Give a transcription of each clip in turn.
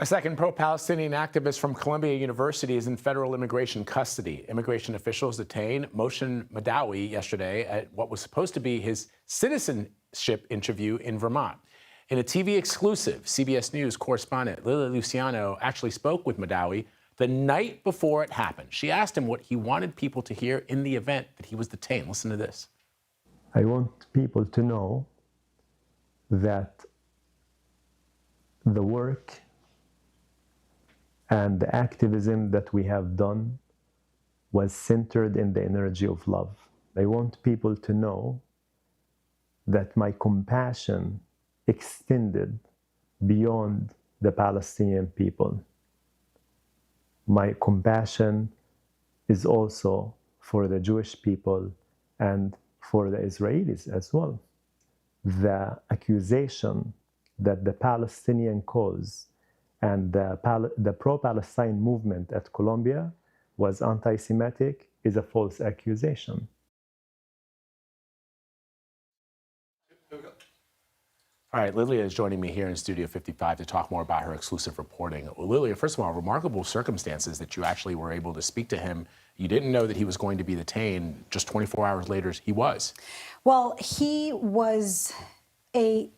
A second pro-Palestinian activist from Columbia University is in federal immigration custody. Immigration officials detained Mohsen Mahdawi yesterday at what was supposed to be his citizenship interview in Vermont. In a TV exclusive, CBS News correspondent Lilia Luciano actually spoke with Mahdawi the night before it happened. She asked him what he wanted people to hear in the event that he was detained. Listen to this. I want people to know that the work and the activism that we have done was centered in the energy of love. I want people to know that my compassion extended beyond the Palestinian people. My compassion is also for the Jewish people and for the Israelis as well. The accusation that the Palestinian cause and the pro-Palestine movement at Columbia was anti-Semitic is a false accusation. All right, Lilia is joining me here in Studio 55 to talk more about her exclusive reporting. Well, Lilia, first of all, remarkable circumstances that you actually were able to speak to him. You didn't know that he was going to be detained. Just 24 hours later, he was. Well, he was a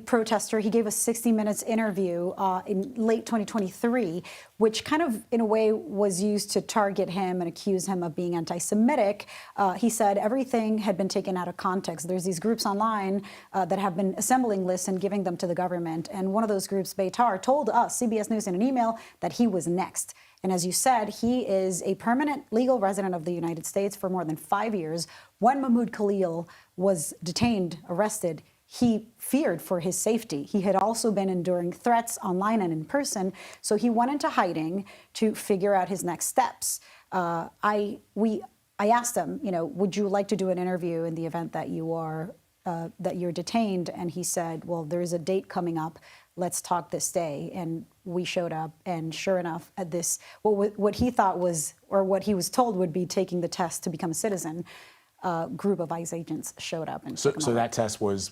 protester. He gave a 60 Minutes interview in late 2023, which kind of, in a way, was used to target him and accuse him of being anti-Semitic. He said everything had been taken out of context. There's these groups online that have been assembling lists and giving them to the government. And one of those groups, Beitar, told us, CBS News, in an email that he was next. And as you said, he is a permanent legal resident of the United States for more than 5 years. When Mahmoud Khalil was detained, arrested, he feared for his safety. He had also been enduring threats online and in person, so he went into hiding to figure out his next steps. I asked him, would you like to do an interview in the event that you're detained? And he said, well, there is a date coming up. Let's talk this day. And we showed up, and sure enough, at this, what he thought was, or what he was told would be taking the test to become a citizen, group of ICE agents showed up. And so that test was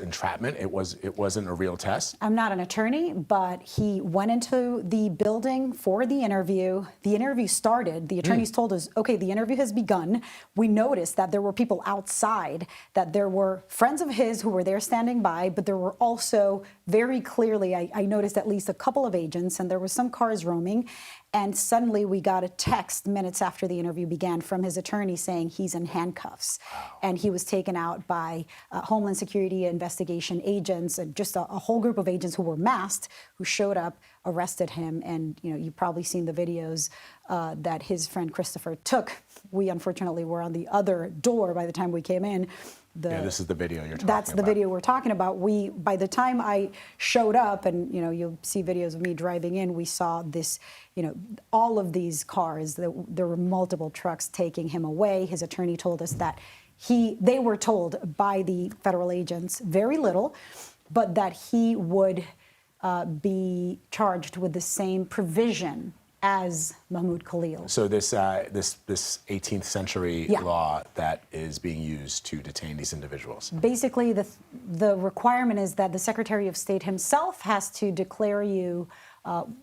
entrapment. It wasn't a real test. I'm not an attorney, but he went into the building for the interview. The interview started. The attorneys told us, okay, the interview has begun. We noticed that there were people outside, that there were friends of his who were there standing by, but there were also very clearly, I noticed at least a couple of agents, and there were some cars roaming. And suddenly we got a text minutes after the interview began from his attorney saying he's in handcuffs. Wow. And he was taken out by Homeland Security investigation agents and just a whole group of agents who were masked, who showed up, arrested him. And you've probably seen the videos that his friend Christopher took. We unfortunately were on the other door by the time we came in. Yeah, this is the video you're talking about. That's the video we're talking about. By the time I showed up, and you'll see videos of me driving in, we saw this, all of these cars. There were multiple trucks taking him away. His attorney told us that they were told by the federal agents very little, but that he would be charged with the same provision as Mahmoud Khalil. So this 18th century law that is being used to detain these individuals. Basically, the requirement is that the Secretary of State himself has to declare you,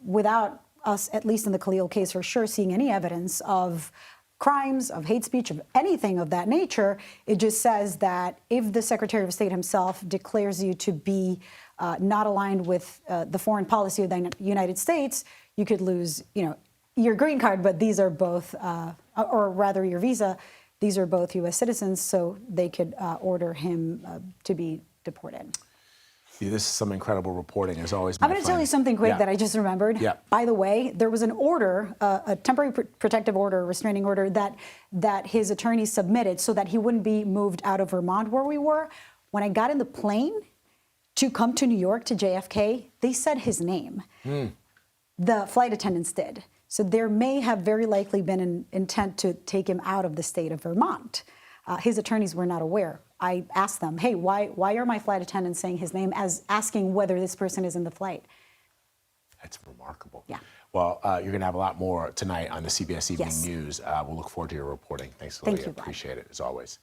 without us, at least in the Khalil case for sure, seeing any evidence of crimes, of hate speech, of anything of that nature. It just says that if the Secretary of State himself declares you to be not aligned with the foreign policy of the United States, you could lose, your green card, but these are both, or rather your visa, these are both U.S. citizens, so they could order him to be deported. Yeah, this is some incredible reporting, as always. I'm going to tell you something quick that I just remembered. Yeah. By the way, there was an order, a temporary protective order, restraining order, that his attorney submitted so that he wouldn't be moved out of Vermont, where we were. When I got in the plane to come to New York, to JFK, they said his name. The flight attendants did. So there may have very likely been an intent to take him out of the state of Vermont. His attorneys were not aware. I asked them, hey, why are my flight attendants saying his name, as asking whether this person is in the flight? That's remarkable. Yeah. Well, you're going to have a lot more tonight on the CBS Evening News. We'll look forward to your reporting. Thanks, Lilia. Thank you, Brian. Appreciate it, as always.